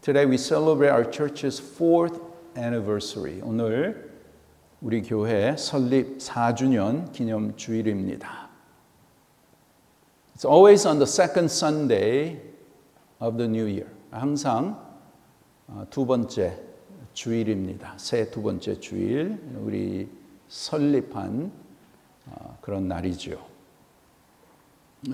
Today we celebrate our church's 4th anniversary. 오늘 우리 교회 설립 4주년 기념 주일입니다. It's always on the second Sunday of the new year. 항상 두 번째 주일입니다. 새 두 번째 주일, 우리 설립한 그런 날이죠.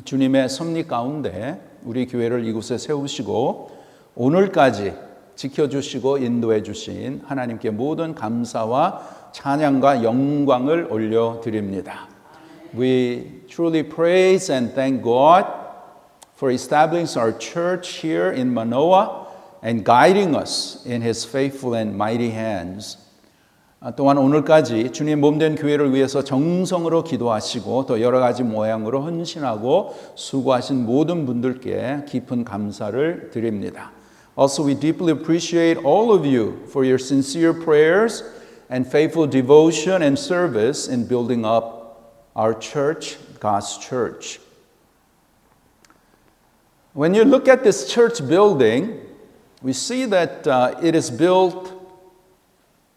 주님의 섭리 가운데 우리 교회를 이곳에 세우시고 오늘까지 지켜주시고 인도해 주신 하나님께 모든 감사와 찬양과 영광을 올려드립니다. We truly praise and thank God for establishing our church here in Manoa and guiding us in His faithful and mighty hands. 또한 오늘까지 주님 몸된 교회를 위해서 정성으로 기도하시고 또 여러 가지 모양으로 헌신하고 수고하신 모든 분들께 깊은 감사를 드립니다. Also, we deeply appreciate all of you for your sincere prayers and faithful devotion and service in building up our church, God's church. When you look at this church building, we see that it is built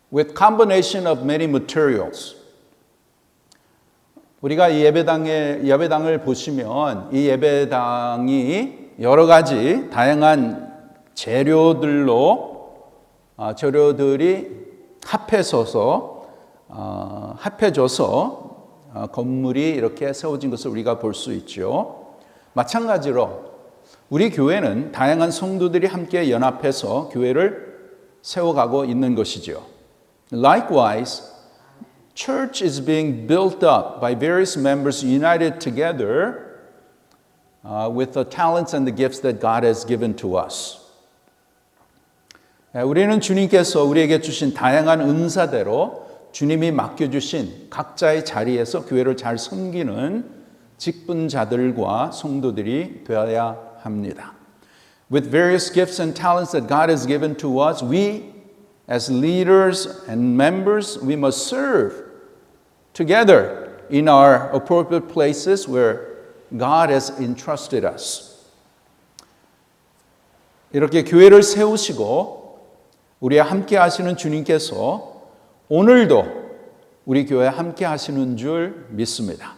with combination of many materials. 우리가 이 예배당을 보시면 이 예배당이 여러 가지 다양한 재료들이 합해져서 건물이 이렇게 세워진 것을 우리가 볼 수 있죠. 마찬가지로 우리 교회는 다양한 성도들이 함께 연합해서 교회를 세워가고 있는 것이죠. Likewise, church is being built up by various members united together with the talents and the gifts that God has given to us. 우리는 주님께서 우리에게 주신 다양한 은사대로 주님이 맡겨주신 각자의 자리에서 교회를 잘 섬기는 직분자들과 성도들이 되어야 합니다. With various gifts and talents that God has given to us, we as leaders and members, we must serve together in our appropriate places where God has entrusted us. 이렇게 교회를 세우시고 우리와 함께 하시는 주님께서 오늘도 우리 교회와 함께 하시는 줄 믿습니다.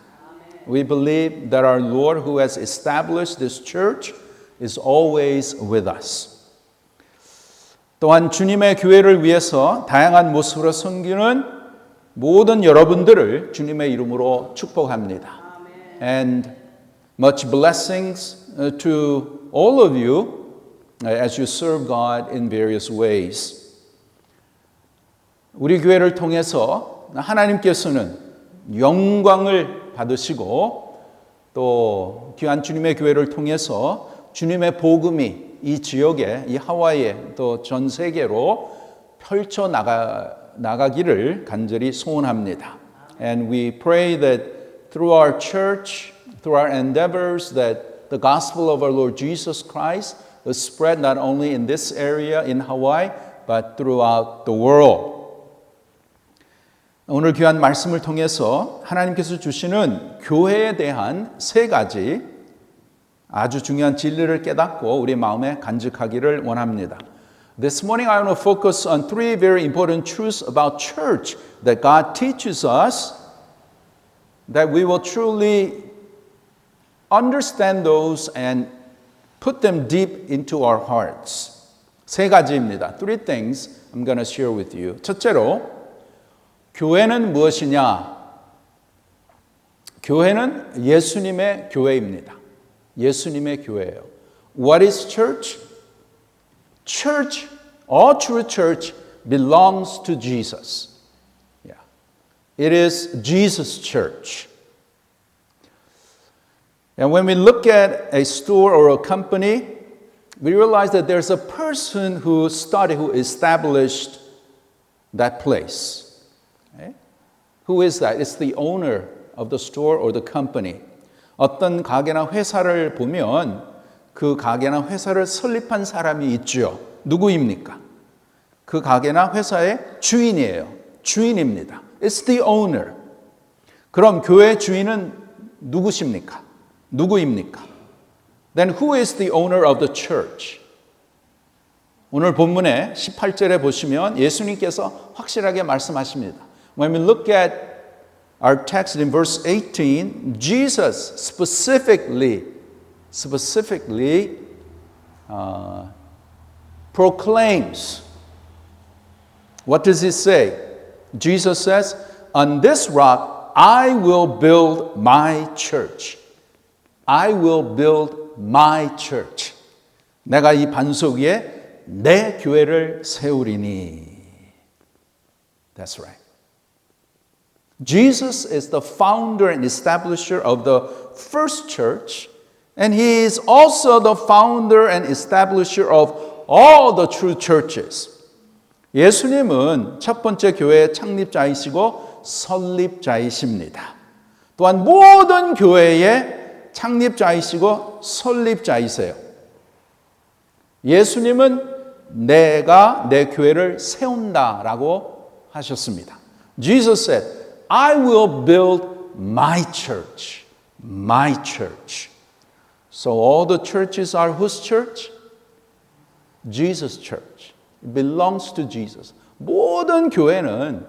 We believe that our Lord who has established this church is always with us. 또한 주님의 교회를 위해서 다양한 모습으로 섬기는 모든 여러분들을 주님의 이름으로 축복합니다. And much blessings to all of you as you serve God in various ways. 우리 교회를 통해서 하나님께서는 영광을 받으시고 또 귀한 주님의 교회를 통해서 주님의 복음이 이 지역에, 이 하와이에 또 전 세계로 펼쳐 나가기를 간절히 소원합니다. And we pray that through our church, through our endeavors, that the gospel of our Lord Jesus Christ is spread not only in this area in Hawaii, but throughout the world. 오늘 귀한 말씀을 통해서 하나님께서 주시는 교회에 대한 세 가지 아주 중요한 진리를 깨닫고 우리 마음에 간직하기를 원합니다. This morning I want to focus on three very important truths about church that God teaches us that we will truly understand those and put them deep into our hearts. 세 가지입니다. Three things I'm going to share with you. 첫째로, 교회는 무엇이냐? 교회는 예수님의 교회입니다. 예수님의 교회예요. What is church? Church, all true church belongs to Jesus. Yeah. It is Jesus' church. And when we look at a store or a company, we realize that there's a person who established that place. Okay? Who is that? It's the owner of the store or the company. 어떤 가게나 회사를 보면 그 가게나 회사를 설립한 사람이 있죠. 누구입니까? 그 가게나 회사의 주인이에요. 주인입니다. It's the owner. 그럼 교회 주인은 누구십니까? 누구입니까? Then who is the owner of the church? 오늘 본문의 18절에 보시면 예수님께서 확실하게 말씀하십니다. When we look at our text in verse 18, Jesus specifically proclaims. What does he say? Jesus says, on this rock I will build my church. I will build my church. 내가 이 반석 위에 내 교회를 세우리니. That's right. Jesus is the founder and establisher of the first church, and he is also the founder and establisher of all the true churches. 예수님은 첫 번째 교회의 창립자이시고 설립자이십니다. 또한 모든 교회의 창립자이시고 설립자이세요. 예수님은 내가 내 교회를 세운다라고 하셨습니다. Jesus said, I will build my church. My church. So all the churches are whose church? Jesus' church. It belongs to Jesus. 모든 교회는,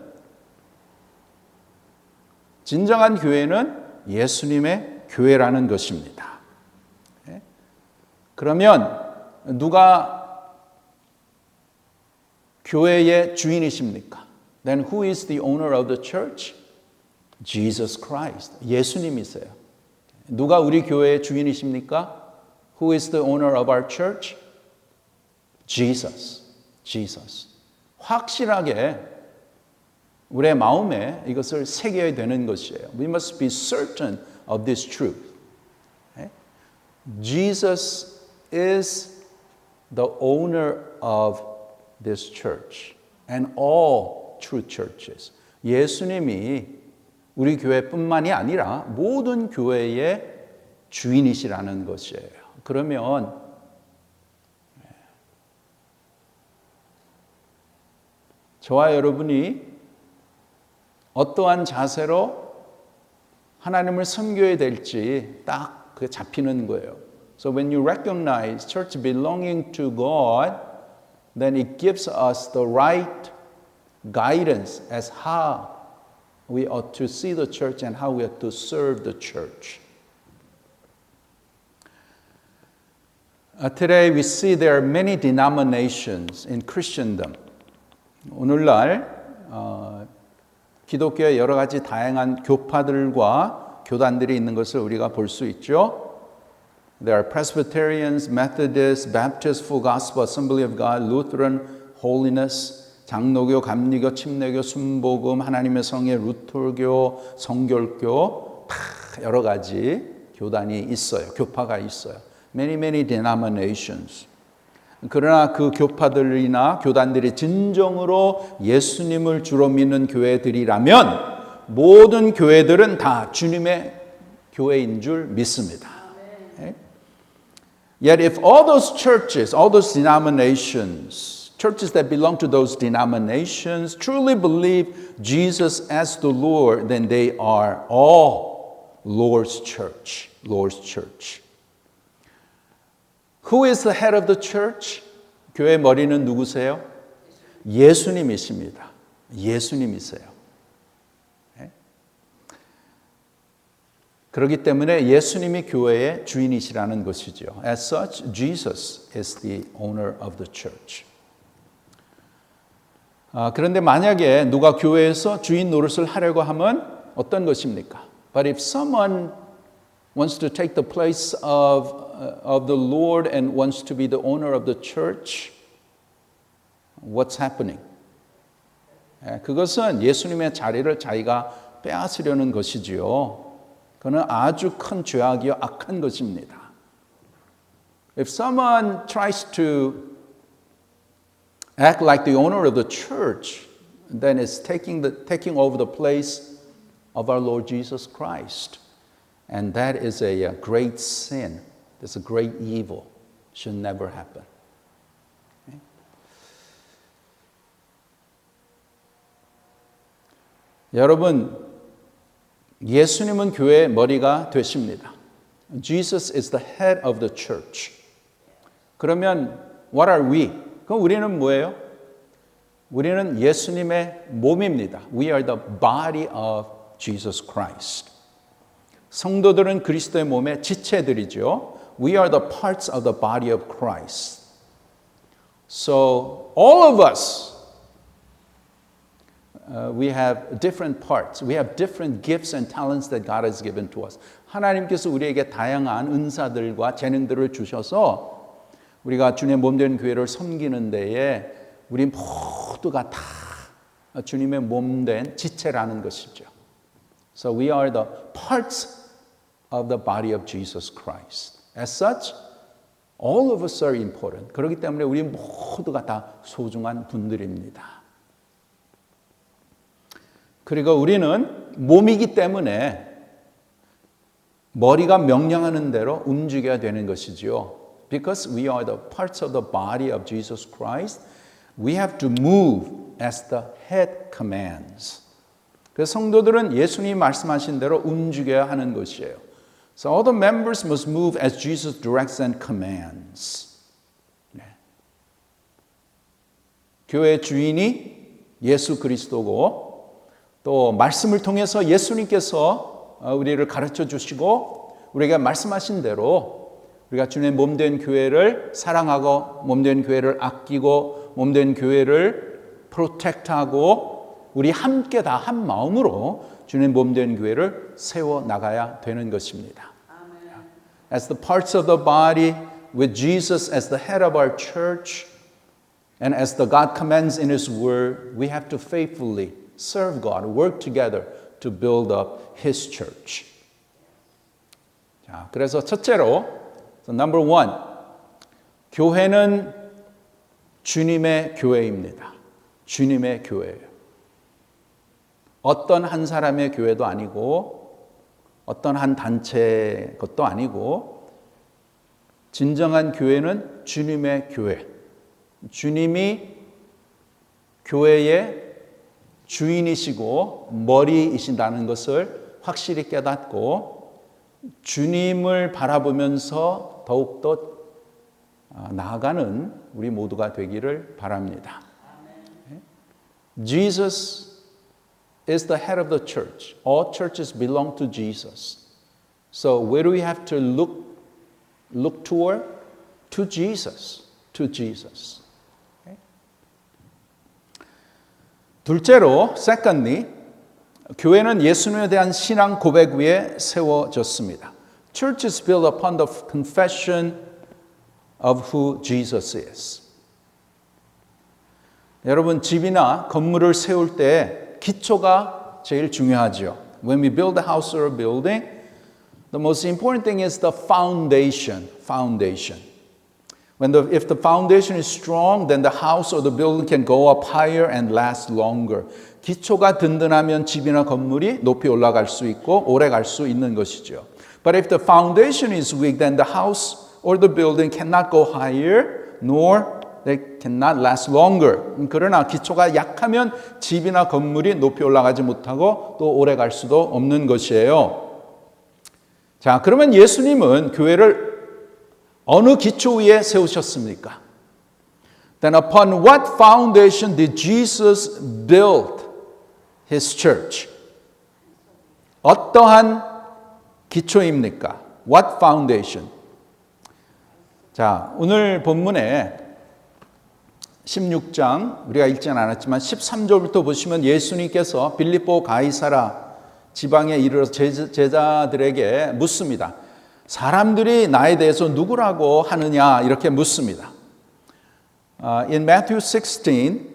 진정한 교회는 예수님의 교회라는 것입니다. 그러면 누가 교회의 주인이십니까? Then who is the owner of the church? Jesus Christ. 예수님이세요. 누가 우리 교회의 주인이십니까? Who is the owner of our church? Jesus. Jesus. 확실하게 우리의 마음에 이것을 새겨야 되는 것이에요. We must be certain of this truth. Jesus is the owner of this church and all true churches. 예수님이 우리 교회뿐만이 아니라 모든 교회의 주인이시라는 것이에요. 그러면 저와 여러분이 어떠한 자세로 하나님을 섬겨야 될지 딱 그 잡히는 거예요. So when you recognize church belonging to God, then it gives us the right guidance as how we ought to see the church and how we ought to serve the church. Today we see there are many denominations in Christendom. 오늘날 기독교의 여러 가지 다양한 교파들과 교단들이 있는 것을 우리가 볼 수 있죠. There are Presbyterians, Methodists, Baptists, Full Gospel Assembly of God, Lutheran, Holiness, 장로교, 감리교, 침례교, 순복음, 하나님의 성회, 루터교, 성결교, 다 여러 가지 교단이 있어요. 교파가 있어요. Many denominations. 그러나 그 교파들이나 교단들이 진정으로 예수님을 주로 믿는 교회들이라면 모든 교회들은 다 주님의 교회인 줄 믿습니다. Yet if all those churches, all those denominations, churches that belong to those denominations truly believe Jesus as the Lord, then they are all Lord's church. Lord's church. Who is the head of the church? 교회 머리는 누구세요? 예수님이십니다. 예수님이세요. 그렇기 때문에 예수님이 교회의 주인이시라는 것이죠. As such, Jesus is the owner of the church. 그런데 만약에 누가 교회에서 주인 노릇을 하려고 하면 어떤 것입니까? But if someone wants to take the place of the Lord and wants to be the owner of the church, what's happening? 그것은 예수님의 자리를 자기가 빼앗으려는 것이지요. 그는 아주 큰 죄악이요 악한 것입니다. If someone tries to act like the owner of the church, then it's taking over the place of our Lord Jesus Christ. And that is a great sin. It's a great evil. Should never happen. Okay? 여러분, 예수님은 교회의 머리가 되십니다. Jesus is the head of the church. 그러면 what are we? 그럼 우리는 뭐예요? 우리는 예수님의 몸입니다. We are the body of Jesus Christ. 성도들은 그리스도의 몸의 지체들이죠. We are the parts of the body of Christ. So all of us, we have different parts. We have different gifts and talents that God has given to us. 하나님께서 우리에게 다양한 은사들과 재능들을 주셔서 우리가 주님의 몸된 교회를 섬기는 데에 우리 모두가 다 주님의 몸된 지체라는 것이죠. So we are the parts of the body of Jesus Christ. As such, all of us are important. 그렇기 때문에 우리 모두가 다 소중한 분들입니다. 그리고 우리는 몸이기 때문에 머리가 명령하는 대로 움직여야 되는 것이지요. Because we are the parts of the body of Jesus Christ, we have to move as the head commands. 그래서 성도들은 예수님이 말씀하신 대로 움직여야 하는 것이에요. So all the members must move as Jesus directs and commands. 네. 교회 주인이 예수 그리스도고 또 말씀을 통해서 예수님께서 우리를 가르쳐 주시고 우리가 말씀하신 대로 우리가 주님의 몸된 교회를 사랑하고 몸된 교회를 아끼고 몸된 교회를 프로텍트하고 우리 함께 다 한 마음으로 주님 몸된 교회를 세워 나가야 되는 것입니다. As the parts of the body with Jesus as the head of our church and as the God commands in His Word, we have to faithfully serve God, work together to build up His church. 자, 그래서 첫째로, so number one, 교회는 주님의 교회입니다. 주님의 교회예요. 어떤 한 사람의 교회도 아니고 어떤 한 단체의 것도 아니고 진정한 교회는 주님의 교회. 주님이 교회의 주인이시고 머리이신다는 것을 확실히 깨닫고 주님을 바라보면서 더욱더 나아가는 우리 모두가 되기를 바랍니다. Jesus is the head of the church. All churches belong to Jesus. So where do we have to look toward? To Jesus. To Jesus. Okay? 둘째로, secondly, 교회는 예수님에 대한 신앙 고백 위에 세워졌습니다. Church is built upon the confession of who Jesus is. 여러분, 집이나 건물을 세울 때 기초가 제일 중요하죠. When we build a house or a building, the most important thing is the foundation. Foundation. If the foundation is strong, then the house or the building can go up higher and last longer. 기초가 든든하면 집이나 건물이 높이 올라갈 수 있고 오래 갈 수 있는 것이죠. But if the foundation is weak, then the house or the building cannot go higher, nor they cannot last longer. 그러나 기초가 약하면 집이나 건물이 높이 올라가지 못하고 또 오래 갈 수도 없는 것이에요. 자, 그러면 예수님은 교회를 어느 기초 위에 세우셨습니까? Then upon what foundation did Jesus build His church? 어떠한 기초입니까? What foundation? 자, 오늘 본문에 16장 우리가 읽지는 않았지만 13절부터 보시면 예수님께서 빌립보 가이사라 지방에 이르러서 제자들에게 묻습니다. 사람들이 나에 대해서 누구라고 하느냐 이렇게 묻습니다. In Matthew 16,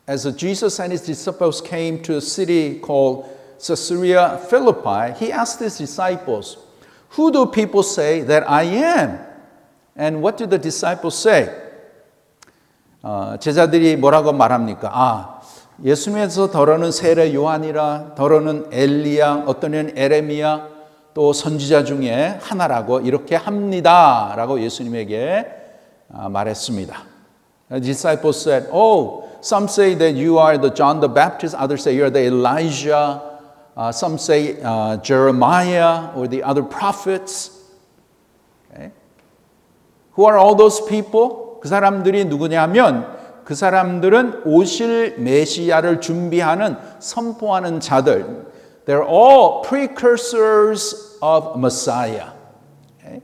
as Jesus and His disciples came to a city called Caesarea Philippi, He asked His disciples, "Who do people say that I am?" And what did the disciples say? 제자들이 뭐라고 말합니까? 예수님에서 더러는 세례 요한이라, 더러는 엘리야, 어떤 이는 에레미야, 또 선지자 중에 하나라고 이렇게 합니다라고 예수님에게 말했습니다. The disciples said, "Oh, some say that you are the John the Baptist, others say you are the Elijah, some say Jeremiah or the other prophets." Okay. Who are all those people? 그 사람들이 누구냐면 그 사람들은 오실 메시아를 준비하는 선포하는 자들. They're all precursors of Messiah. Okay?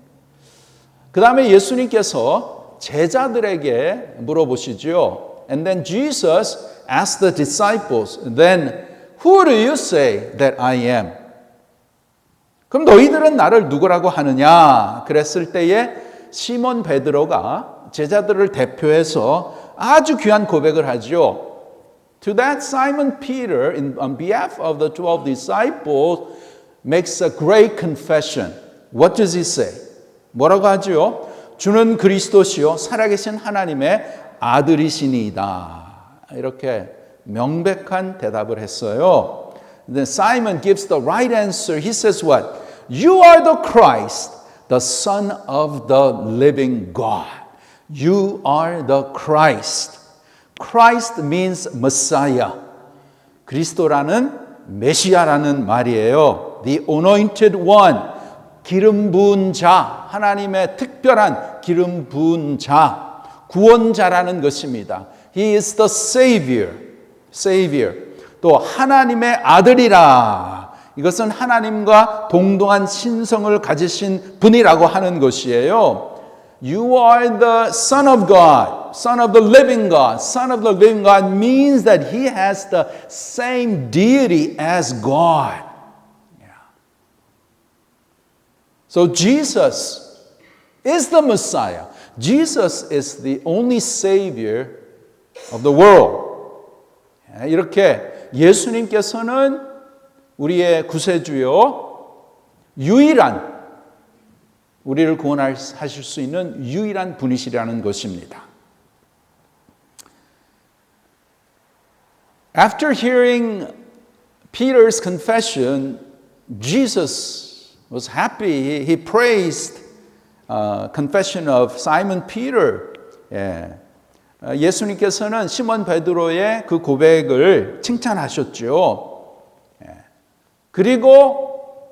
그 다음에 예수님께서 제자들에게 물어보시죠. And then Jesus asked the disciples, then who do you say that I am? 그럼 너희들은 나를 누구라고 하느냐? 그랬을 때에 시몬 베드로가 제자들을 대표해서 아주 귀한 고백을 하죠. To that Simon Peter, on behalf of the 12 disciples, makes a great confession. What does he say? 뭐라고 하죠? 주는 그리스도시요 살아계신 하나님의 아들이시니이다. 이렇게 명백한 대답을 했어요. Then Simon gives the right answer. He says what? You are the Christ, the Son of the living God. You are the Christ. Christ means Messiah. 그리스도라는 메시아라는 말이에요. The anointed one. 기름 부은 자. 하나님의 특별한 기름 부은 자. 구원자라는 것입니다. He is the Savior. Savior. 또 하나님의 아들이라. 이것은 하나님과 동등한 신성을 가지신 분이라고 하는 것이에요. You are the Son of God, Son of the living God. Son of the living God means that He has the same deity as God. Yeah. So Jesus is the Messiah. Jesus is the only Savior of the world. 이렇게 예수님께서는 우리의 구세주요, 유일한 우리를 구원하실 수 있는 유일한 분이시라는 것입니다. After hearing Peter's confession, Jesus was happy. He praised confession of Simon Peter. 예수님께서는 시몬 베드로의 그 고백을 칭찬하셨죠. 그리고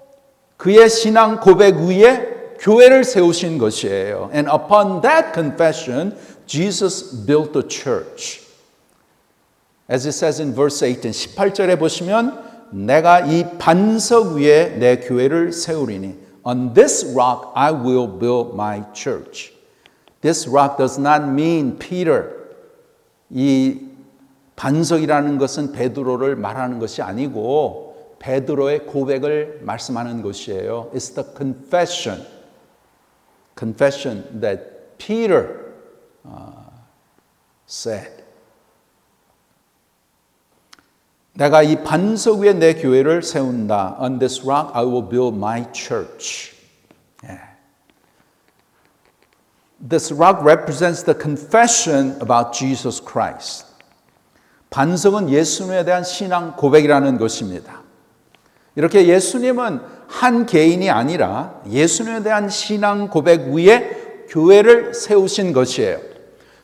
그의 신앙 고백 위에 교회를 세우신 것이에요. And upon that confession, Jesus built the church. As it says in verse 18, 18절에 보시면 내가 이 반석 위에 내 교회를 세우리니 On this rock I will build my church. This rock does not mean Peter. 이 반석이라는 것은 베드로를 말하는 것이 아니고 베드로의 고백을 말씀하는 것이에요. It's the confession that Peter said. 내가 이 반석 위에 내 교회를 세운다. On this rock I will build my church. This rock represents the confession about Jesus Christ. 반석은 예수님에 대한 신앙 고백이라는 것입니다. 이렇게 예수님은 한 개인이 아니라 예수님에 대한 신앙 고백 위에 교회를 세우신 것이에요.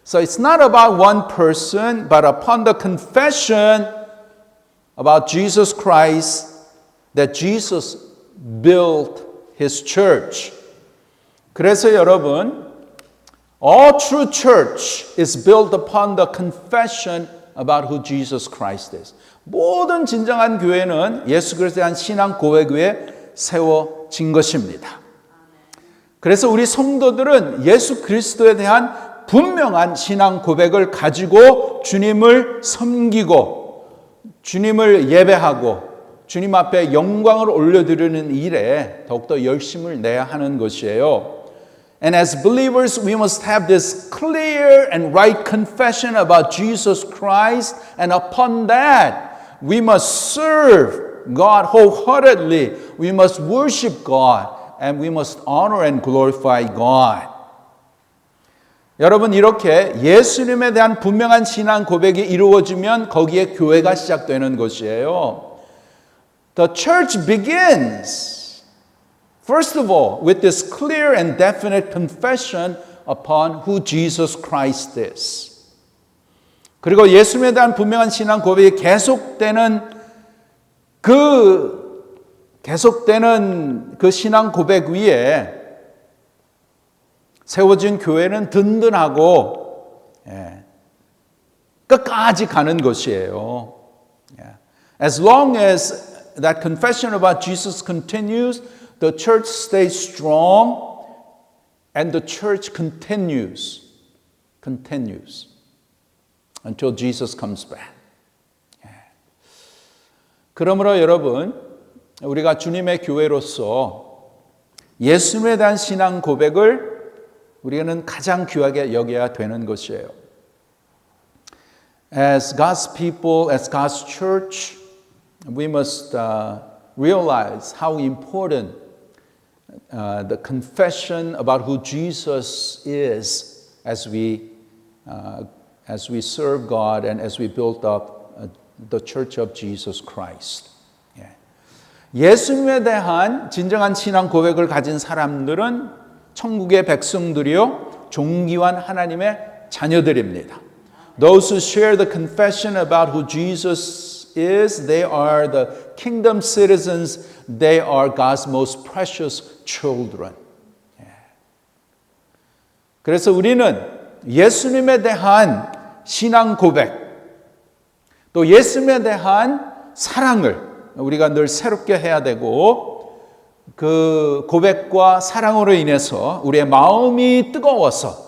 So it's not about one person, but upon the confession about Jesus Christ that Jesus built His church. 그래서 여러분, all true church is built upon the confession about who Jesus Christ is. 모든 진정한 교회는 예수 그리스도에 대한 신앙 고백 위에 세워진 것입니다. 그래서 우리 성도들은 예수 그리스도에 대한 분명한 신앙 고백을 가지고 주님을 섬기고 주님을 예배하고 주님 앞에 영광을 올려드리는 일에 더욱더 열심을 내야 하는 것이에요. And as believers, we must have this clear and right confession about Jesus Christ, and upon that, we must serve God wholeheartedly. We must worship God, and we must honor and glorify God. 여러분, 이렇게 예수님에 대한 분명한 신앙 고백이 이루어지면 거기에 교회가 시작되는 것이에요. The church begins first of all, with this clear and definite confession upon who Jesus Christ is. 그리고 예수님에 대한 분명한 신앙 고백이 계속되는 그 신앙 고백 위에 세워진 교회는 든든하고 끝까지 가는 것이에요. As long as that confession about Jesus continues, the church stays strong and the church continues until Jesus comes back. 그러므로 여러분, 우리가 주님의 교회로서 예수님에 대한 신앙 고백을 우리는 가장 귀하게 여겨야 되는 것이에요. As God's people, as God's church, we must realize how important the confession about who Jesus is as we serve God and as we build up the Church of Jesus Christ. 예수님에 대한 진정한 신앙 고백을 가진 사람들은 천국의 백성들이요 존귀한 하나님의 자녀들입니다. Those who share the confession about who Jesus is, they are the kingdom citizens. They are God's most precious children. 그래서 우리는 예수님에 대한 신앙 고백, 또 예수님에 대한 사랑을 우리가 늘 새롭게 해야 되고 그 고백과 사랑으로 인해서 우리의 마음이 뜨거워서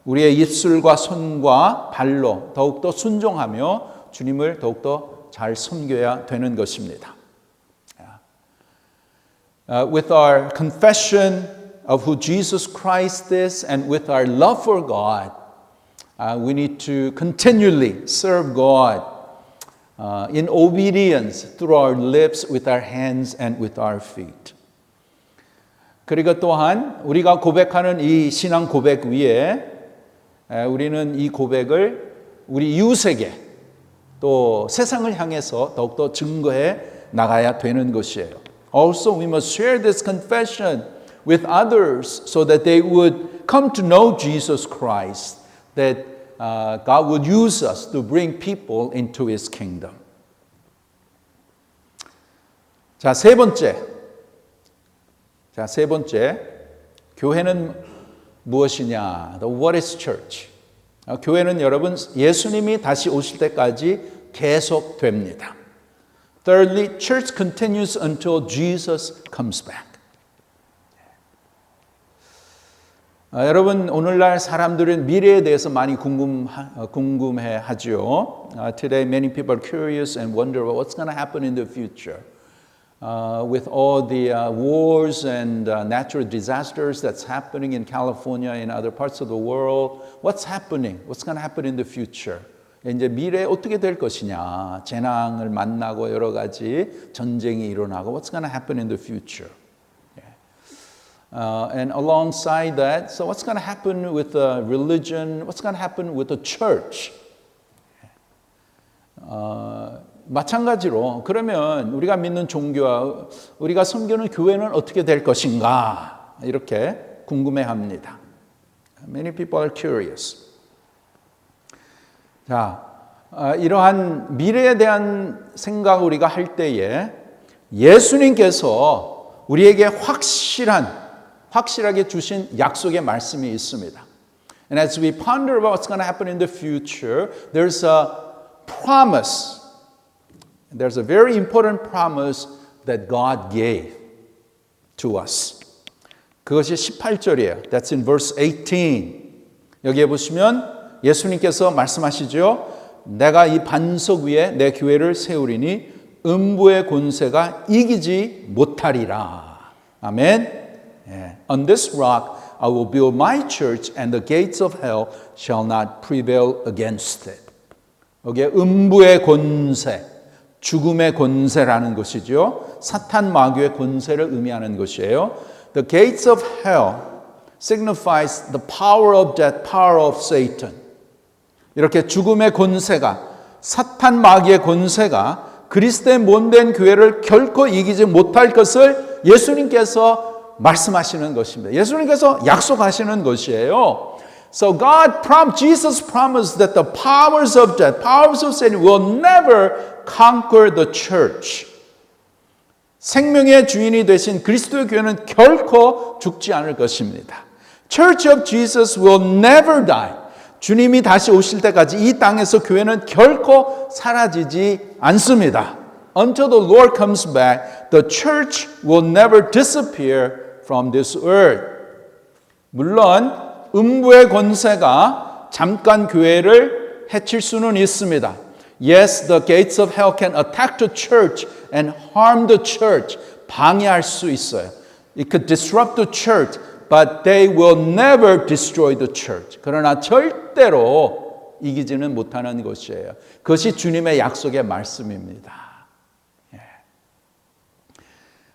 우리의 입술과 손과 발로 더욱더 순종하며 주님을 더욱더 잘 섬겨야 되는 것입니다. With our confession of who Jesus Christ is and with our love for God, we need to continually serve God in obedience through our lips, with our hands and with our feet. 그리고 또한 우리가 고백하는 이 신앙 고백 위에 우리는 이 고백을 우리 이웃에게 또 세상을 향해서 더욱더 증거해 나가야 되는 것이에요. Also, we must share this confession with others so that they would come to know Jesus Christ, that God would use us to bring people into His kingdom. 자, 세 번째, 교회는 무엇이냐? What is church? 교회는 여러분 예수님이 다시 오실 때까지 계속됩니다. Thirdly, church continues until Jesus comes back. 여러분 오늘날 사람들은 미래에 대해서 많이 궁금해하죠. Today many people are curious and wonder what's going to happen in the future. With all the wars and natural disasters that's happening in California and other parts of the world, what's happening? What's going to happen in the future? 이제 미래에 어떻게 될 것이냐? 재난을 만나고 여러 가지 전쟁이 일어나고 what's going to happen in the future? And alongside that, so what's going to happen with religion? What's going to happen with the church? 마찬가지로 그러면 우리가 믿는 종교와 우리가 섬기는 교회는 어떻게 될 것인가? 이렇게 궁금해합니다. Many people are curious. 자, 이러한 미래에 대한 생각 우리가 할 때에 예수님께서 우리에게 확실하게 주신 약속의 말씀이 있습니다. And as we ponder about what's going to happen in the future, there's a promise. There's a very important promise that God gave to us. 그것이 18절이에요. That's in verse 18. 여기에 보시면 예수님께서 말씀하시죠. 내가 이 반석 위에 내 교회를 세우리니 음부의 권세가 이기지 못하리라. 아멘. On this rock I will build my church and the gates of hell shall not prevail against it. 여기에 음부의 권세, 죽음의 권세라는 것이죠. 사탄 마귀의 권세를 의미하는 것이에요. The gates of hell signifies the power of death, power of Satan. 이렇게 죽음의 권세가, 사탄 마귀의 권세가 그리스도의 몸된 교회를 결코 이기지 못할 것을 예수님께서 말씀하시는 것입니다. 예수님께서 약속하시는 것이에요. So Jesus promised that the powers of death, powers of Satan will never conquer the church. 생명의 주인이 되신 그리스도의 교회는 결코 죽지 않을 것입니다. Church of Jesus will never die. 주님이 다시 오실 때까지 이 땅에서 교회는 결코 사라지지 않습니다. Until the Lord comes back, the church will never disappear from this earth. 물론 음부의 권세가 잠깐 교회를 해칠 수는 있습니다. Yes, the gates of hell can attack the church and harm the church. 방해할 수 있어요. It could disrupt the church, but they will never destroy the church. 그러나 절대로 이기지는 못하는 것이에요. 그것이 주님의 약속의 말씀입니다.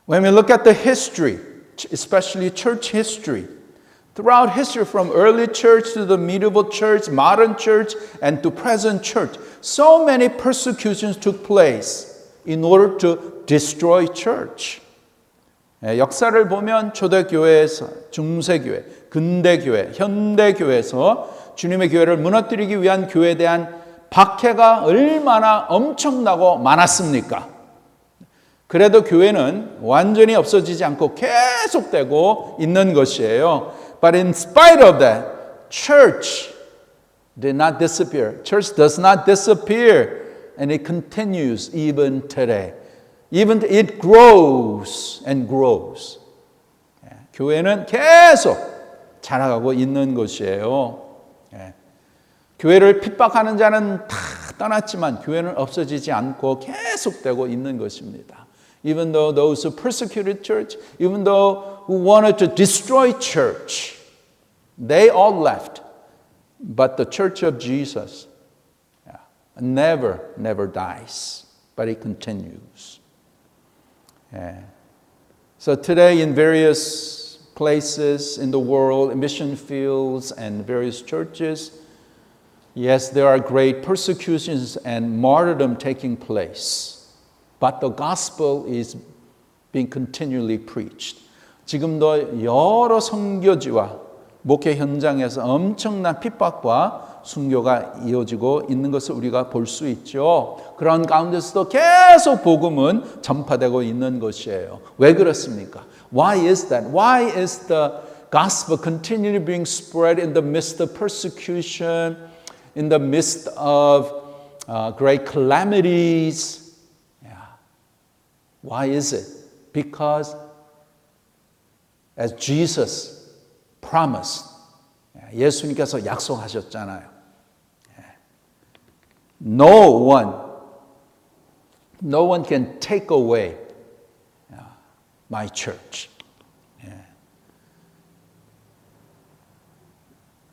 When we look at the history, especially church history, throughout history from early church to the medieval church, modern church, and to present church, so many persecutions took place in order to destroy church. 역사를 보면 초대교회에서, 중세교회, 근대교회, 현대교회에서 주님의 교회를 무너뜨리기 위한 교회에 대한 박해가 얼마나 엄청나고 많았습니까? 그래도 교회는 완전히 없어지지 않고 계속되고 있는 것이에요. But in spite of that, church did not disappear. Church does not disappear, and it continues even today. Even it grows and grows. 교회는 계속 자라가고 있는 것이에요. 교회를 핍박하는 자는 다 떠났지만 교회는 없어지지 않고 계속되고 있는 것입니다. Even though those who persecuted church, even though who wanted to destroy church, they all left. But the church of Jesus never dies, but it continues. So today in various places in the world, in mission fields and various churches, yes, there are great persecutions and martyrdom taking place. But the gospel is being continually preached. 지금도 여러 선교지와 목회 현장에서 엄청난 핍박과 순교가 이어지고 있는 것을 우리가 볼 수 있죠. 그런 가운데서도 계속 복음은 전파되고 있는 것이에요. 왜 그렇습니까? Why is that? Why is the gospel continually being spread in the midst of persecution, in the midst of great calamities? Why is it? Because as Jesus promised, 예수님께서 약속하셨잖아요. No one can take away my church.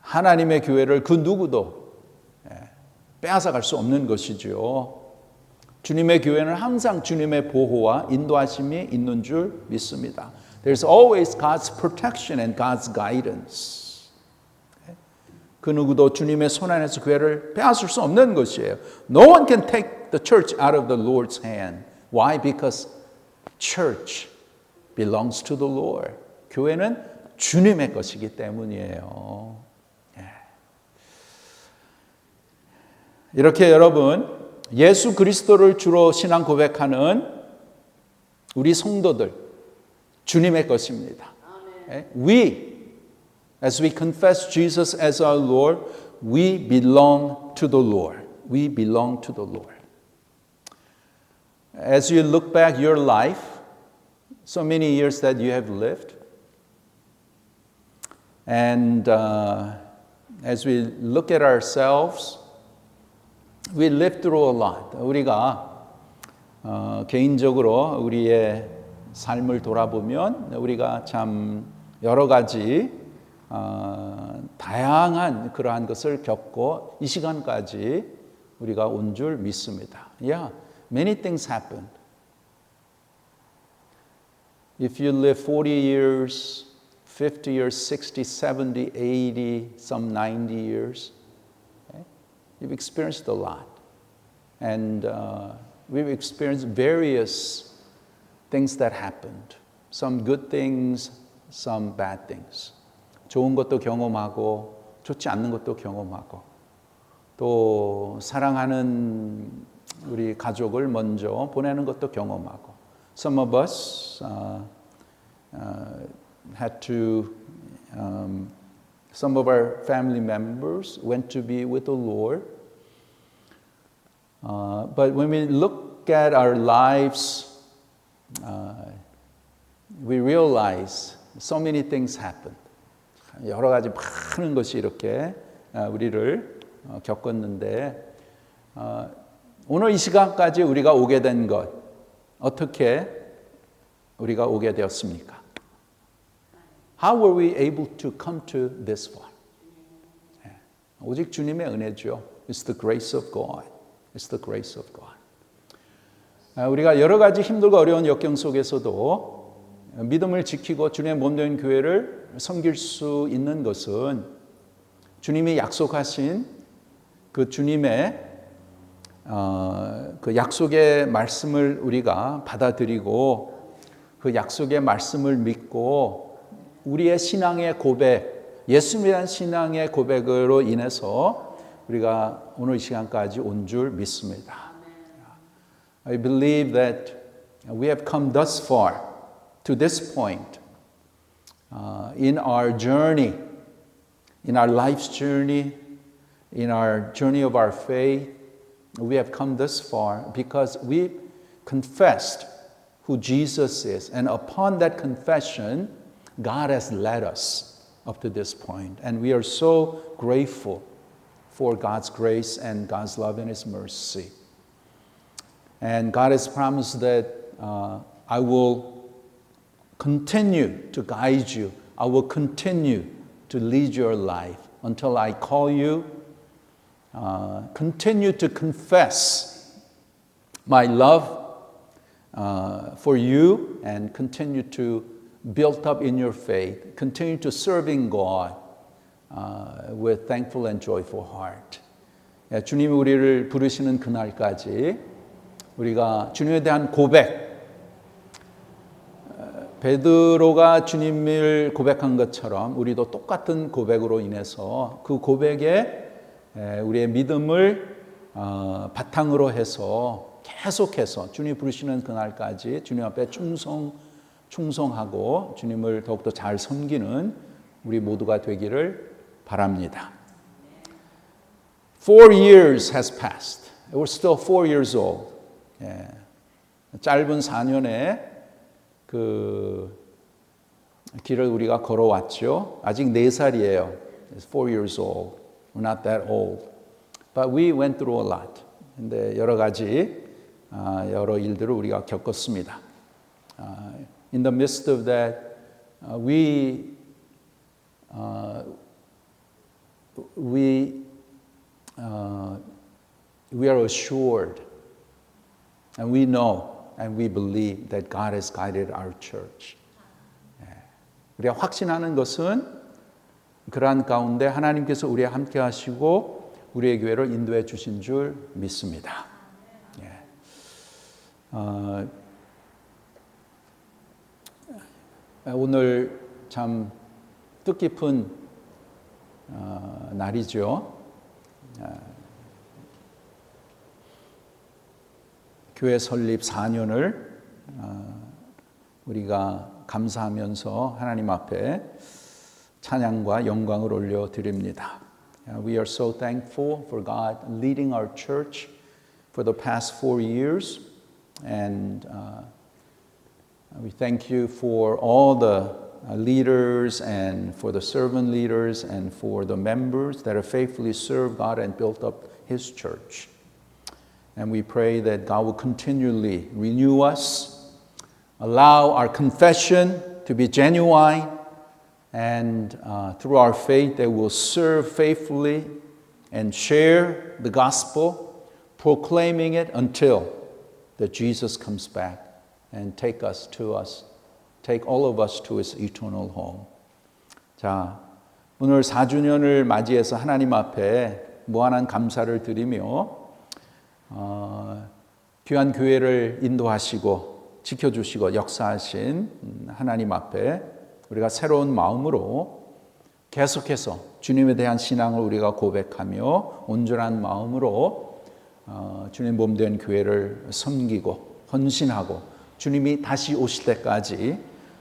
하나님의 교회를 그 누구도 빼앗아갈 수 없는 것이죠. 주님의 교회는 항상 주님의 보호와 인도하심이 있는 줄 믿습니다. There's always God's protection and God's guidance. 그 누구도 주님의 손 안에서 교회를 빼앗을 수 없는 것이에요. No one can take the church out of the Lord's hand. Why? Because church belongs to the Lord. 교회는 주님의 것이기 때문이에요. 이렇게 여러분, 예수 그리스도를 주로 신앙 고백하는 우리 성도들, 주님의 것입니다. As we confess Jesus as our Lord, we belong to the Lord. We belong to the Lord. As you look back your life, so many years that you have lived, and as we look at ourselves, we lived through a lot. 우리가 개인적으로 우리의 삶을 돌아보면 우리가 참 여러 가지 다양한 그러한 것을 겪고 이 시간까지 우리가 온 줄 믿습니다. Yeah, many things happened. If you live 40 years, 50 years, 60, 70, 80, some 90 years, you've experienced a lot. And we've experienced various things that happened. Some good things, some bad things. 좋은 것도 경험하고 좋지 않는 것도 경험하고 또 사랑하는 우리 가족을 먼저 보내는 것도 경험하고 Some of us had to Some of our family members went to be with the Lord. But when we look at our lives, we realize so many things happened. 여러 가지 많은 것이 이렇게 우리를 겪었는데 오늘 이 시간까지 우리가 오게 된 것 어떻게 우리가 오게 되었습니까? How were we able to come to this far? 오직 주님의 은혜죠. It's the grace of God. It's the grace of God. 우리가 여러 가지 힘들고 어려운 역경 속에서도 믿음을 지키고 주님의 몸된 교회를 섬길 수 있는 것은 주님이 약속하신 그 주님의 그 약속의 말씀을 우리가 받아들이고 그 약속의 말씀을 믿고 우리의 신앙의 고백, 예수님에 대한 신앙의 고백으로 인해서 우리가 오늘 이 시간까지 온 줄 믿습니다. I believe that we have come thus far to this point in our journey, in our life's journey, in our journey of our faith. We have come this far because we confessed who Jesus is. And upon that confession, God has led us up to this point. And we are so grateful for God's grace and God's love and His mercy. And God has promised that I will continue to guide you. I will continue to lead your life until I call you. Continue to confess my love for you and continue to build up in your faith. Continue to serving God with thankful and joyful heart. 주님이 우리를 부르시는 그날까지 우리가 주님에 대한 고백, 베드로가 주님을 고백한 것처럼 우리도 똑같은 고백으로 인해서 그 고백에 우리의 믿음을 바탕으로 해서 계속해서 주님 부르시는 그날까지 주님 앞에 충성하고 주님을 더욱더 잘 섬기는 우리 모두가 되기를 바랍니다. 4 years has passed. We're still 4 years old. 짧은 4년의 그 길을 우리가 걸어왔죠. 아직 4살이에요. It's 4 years old. We're not that old. But we went through a lot. 근데 여러 가지 여러 일들을 우리가 겪었습니다. In the midst of that, we are assured and we know and we believe that God has guided our church. 우리가 확신하는 것은 그러한 가운데 하나님께서 우리와 함께 하시고 우리의 교회를 인도해 주신 줄 믿습니다. 오늘 참 뜻깊은 날이죠. 교회 설립 4년을 우리가 감사하면서 하나님 앞에 찬양과 영광을 올려드립니다. We are so thankful for God leading our church for the past 4 years. And we thank you for all the leaders and for the servant leaders and for the members that have faithfully served God and built up His church. And we pray that God will continually renew us, allow our confession to be genuine, and through our faith that we'll serve faithfully and share the gospel, proclaiming it until that Jesus comes back and take all of us to His eternal home. 자, 오늘 4주년을 맞이해서 하나님 앞에 무한한 감사를 드리며 귀한 교회를 인도하시고 지켜주시고 역사하신 하나님 앞에 우리가 새로운 마음으로 계속해서 주님에 대한 신앙을 우리가 고백하며 온전한 마음으로 주님 몸된 교회를 섬기고 헌신하고 주님이 다시 오실 때까지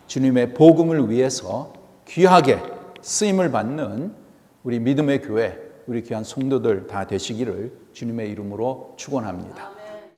주님의 복음을 위해서 귀하게 쓰임을 받는 우리 믿음의 교회, 우리 귀한 성도들 다 되시기를 주님의 이름으로 축원합니다.